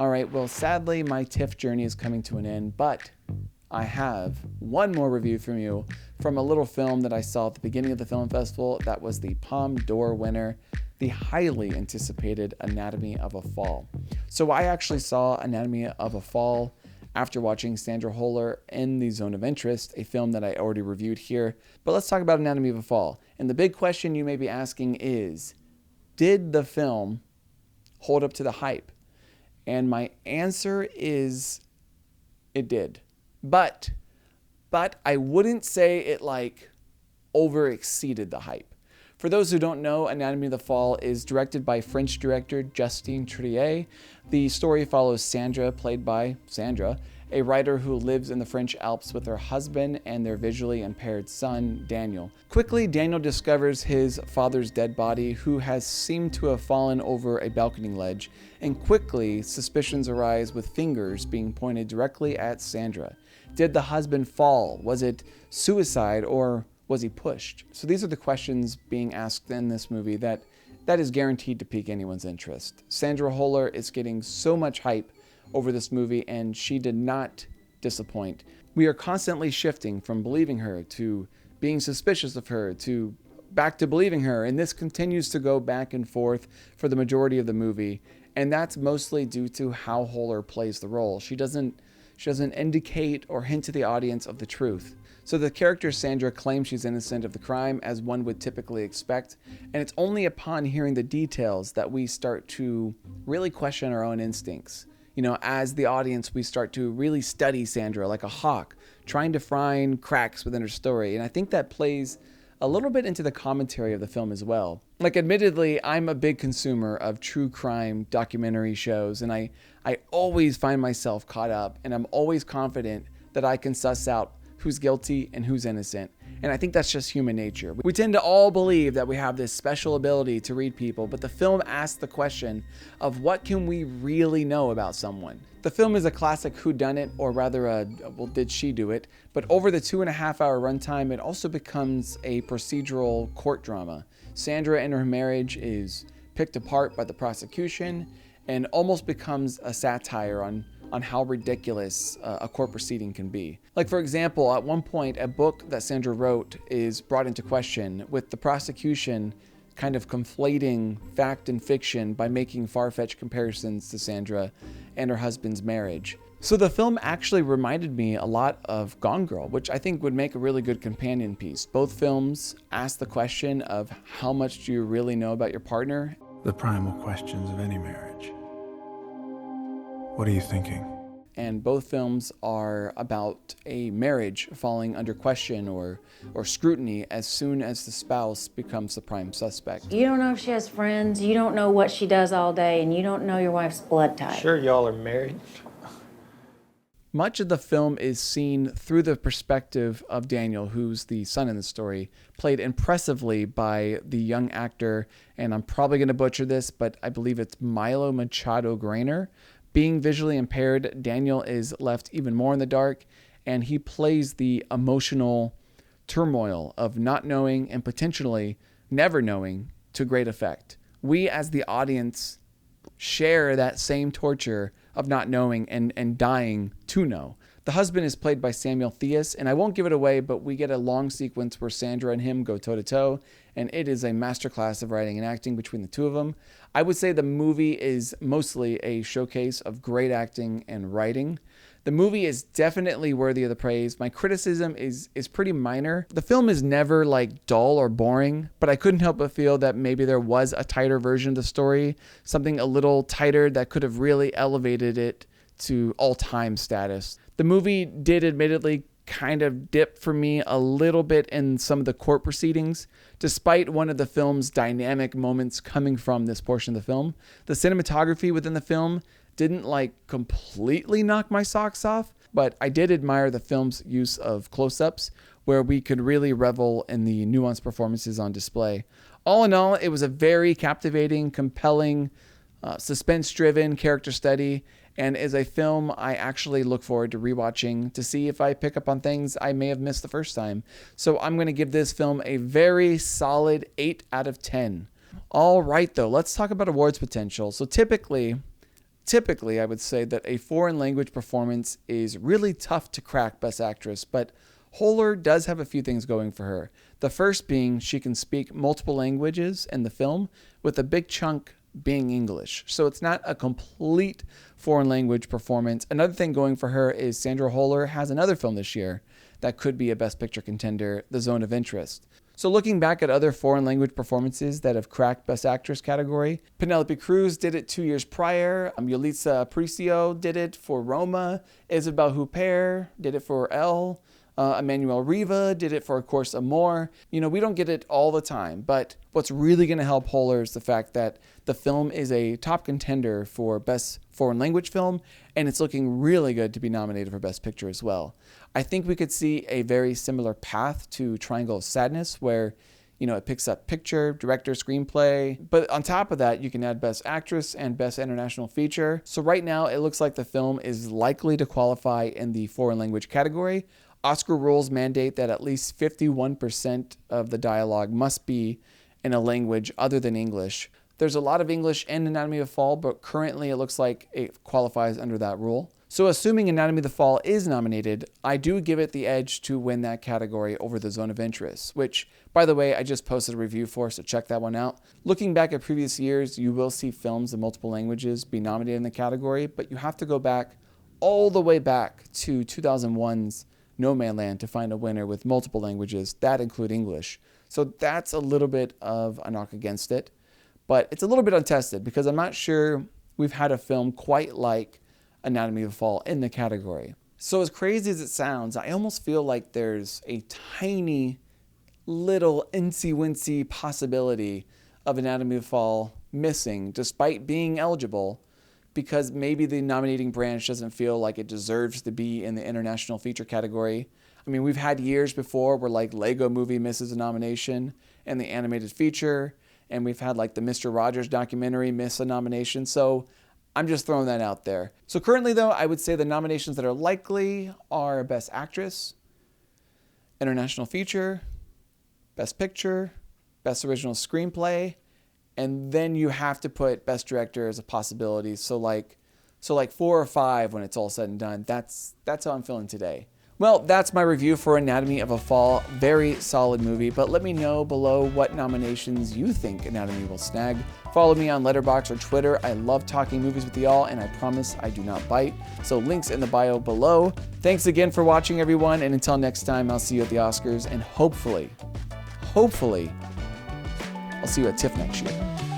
All right, well, sadly, my TIFF journey is coming to an end, but I have one more review from you from a little film that I saw at the beginning of the film festival. That was the Palme d'Or winner, the highly anticipated Anatomy of a Fall. So I actually saw Anatomy of a Fall after watching Sandra Holler in The Zone of Interest, a film that I already reviewed here. But let's talk about Anatomy of a Fall. And the big question you may be asking is, did the film hold up to the hype? And my answer is, it did. But I wouldn't say it over exceeded the hype. For those who don't know, Anatomy of the Fall is directed by French director Justine Triet. The story follows Sandra, played by Sandra, a writer who lives in the French Alps with her husband and their visually impaired son, Daniel. Quickly, Daniel discovers his father's dead body, who has seemed to have fallen over a balcony ledge, and quickly suspicions arise with fingers being pointed directly at Sandra. Did the husband fall? Was it suicide, or was he pushed? So these are the questions being asked in this movie that is guaranteed to pique anyone's interest. Sandra Holler is getting so much hype over this movie, and she did not disappoint. We are constantly shifting from believing her to being suspicious of her to back to believing her, and this continues to go back and forth for the majority of the movie, and that's mostly due to how Holler plays the role. She doesn't indicate or hint to the audience of the truth. So the character Sandra claims she's innocent of the crime, as one would typically expect, and it's only upon hearing the details that we start to really question our own instincts. You know, as the audience, we start to really study Sandra like a hawk, trying to find cracks within her story, and I think that plays a little bit into the commentary of the film as well. Admittedly, I'm a big consumer of true crime documentary shows, and I always find myself caught up, and I'm always confident that I can suss out who's guilty and who's innocent. And I think that's just human nature. We tend to all believe that we have this special ability to read people, but the film asks the question of what can we really know about someone? The film is a classic whodunit, or rather did she do it? But over the 2.5-hour runtime, it also becomes a procedural court drama. Sandra and her marriage is picked apart by the prosecution and almost becomes a satire on how ridiculous a court proceeding can be. For example, at one point, a book that Sandra wrote is brought into question, with the prosecution kind of conflating fact and fiction by making far-fetched comparisons to Sandra and her husband's marriage. So the film actually reminded me a lot of Gone Girl, which I think would make a really good companion piece. Both films ask the question of how much do you really know about your partner? The primal questions of any marriage. What are you thinking? And both films are about a marriage falling under question or scrutiny as soon as the spouse becomes the prime suspect. You don't know if she has friends, you don't know what she does all day, and you don't know your wife's blood type. Sure, y'all are married. Much of the film is seen through the perspective of Daniel, who's the son in the story, played impressively by the young actor, and I'm probably going to butcher this, but I believe it's Milo Machado Grainer. Being visually impaired, Daniel is left even more in the dark, and he plays the emotional turmoil of not knowing and potentially never knowing to great effect. We as the audience share that same torture of not knowing and dying to know. The husband is played by Samuel Thies, and I won't give it away, but we get a long sequence where Sandra and him go toe-to-toe, and it is a masterclass of writing and acting between the two of them. I would say the movie is mostly a showcase of great acting and writing. The movie is definitely worthy of the praise. My criticism is pretty minor. The film is never dull or boring, but I couldn't help but feel that maybe there was a tighter version of the story, something a little tighter that could have really elevated it to all-time status. The movie did admittedly kind of dip for me a little bit in some of the court proceedings, despite one of the film's dynamic moments coming from this portion of the film. The cinematography within the film didn't completely knock my socks off, but I did admire the film's use of close-ups where we could really revel in the nuanced performances on display. All in all, it was a very captivating, compelling, suspense-driven character study, and as a film I actually look forward to rewatching to see if I pick up on things I may have missed the first time. So I'm going to give this film a very solid 8 out of 10. All right, though, let's talk about awards potential. So typically, Typically, I would say that a foreign language performance is really tough to crack Best Actress, but Holler does have a few things going for her. The first being she can speak multiple languages in the film, with a big chunk being English. So it's not a complete foreign language performance. Another thing going for her is Sandra Holler has another film this year that could be a Best Picture contender, The Zone of Interest. So looking back at other foreign language performances that have cracked Best Actress category, Penelope Cruz did it 2 years prior. Yulitsa Aparicio did it for Roma. Isabelle Huppert did it for Elle. Emmanuel Riva did it for, of course, Amor. You know, we don't get it all the time, but what's really going to help Holler is the fact that the film is a top contender for Best Foreign Language Film, and it's looking really good to be nominated for Best Picture as well. I think we could see a very similar path to Triangle of Sadness, where, you know, it picks up picture, director, screenplay. But on top of that, you can add Best Actress and Best International Feature. So right now, it looks like the film is likely to qualify in the foreign language category. Oscar rules mandate that at least 51% of the dialogue must be in a language other than English. There's a lot of English in Anatomy of a Fall, but currently it looks like it qualifies under that rule. So assuming Anatomy of the Fall is nominated, I do give it the edge to win that category over The Zone of Interest, which, by the way, I just posted a review for, so check that one out. Looking back at previous years, you will see films in multiple languages be nominated in the category, but you have to go back all the way back to 2001's No Man Land to find a winner with multiple languages, that include English. So that's a little bit of a knock against it, but it's a little bit untested because I'm not sure we've had a film quite like Anatomy of a Fall in the category. So as crazy as it sounds, I almost feel like there's a tiny little incy-wincy possibility of Anatomy of a Fall missing despite being eligible, because maybe the nominating branch doesn't feel like it deserves to be in the international feature category. I mean, we've had years before where like Lego Movie misses a nomination in the animated feature, and we've had like the Mr. Rogers documentary miss a nomination. So I'm just throwing that out there. So currently though, I would say the nominations that are likely are Best Actress, International Feature, Best Picture, Best Original Screenplay, and then you have to put Best Director as a possibility. So like 4 or 5 when it's all said and done. That's how I'm feeling today. Well, that's my review for Anatomy of a Fall. Very solid movie, but let me know below what nominations you think Anatomy will snag. Follow me on Letterboxd or Twitter. I love talking movies with y'all, and I promise I do not bite. So links in the bio below. Thanks again for watching, everyone, and until next time, I'll see you at the Oscars, and hopefully, I'll see you at TIFF next year.